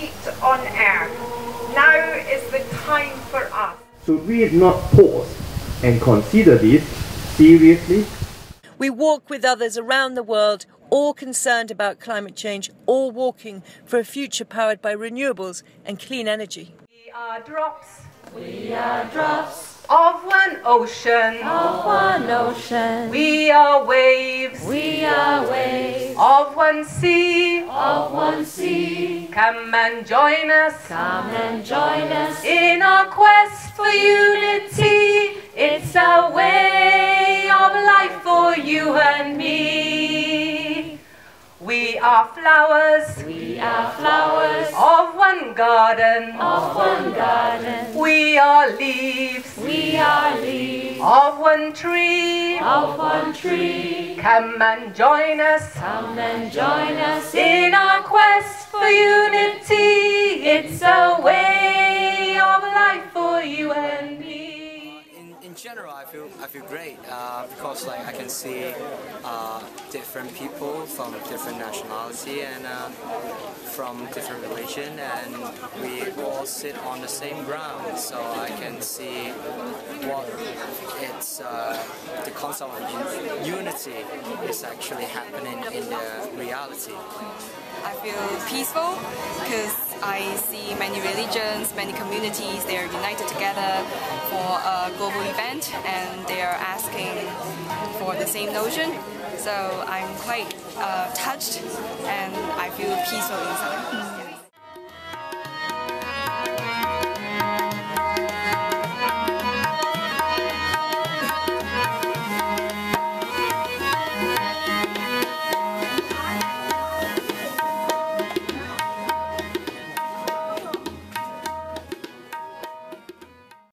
feet on earth. Now is the time for us. Should we not pause and consider this seriously? We walk with others around the world, all concerned about climate change, all walking for a future powered by renewables and clean energy. We are drops. We are drops Of one ocean. of one ocean. We are waves. We are waves Of one sea. of one sea. Come and join us. Come and join us. In our quest for unity. It's a way of life for you and me. We are flowers We are flowers of one garden. of one garden. We are leaves We are leaves of one tree. of one tree. Come and join us Come and join us in our quest for unity. It's a way of life for you and me. In general, I feel great because like I can see different people from different nationality and from different religion, and we all sit on the same ground. So I can see what it's the concept of unity is actually happening in the reality. I feel peaceful because I see many religions, many communities, they are united together for a global event and they are asking for the same notion. So I'm quite touched and I feel peaceful inside.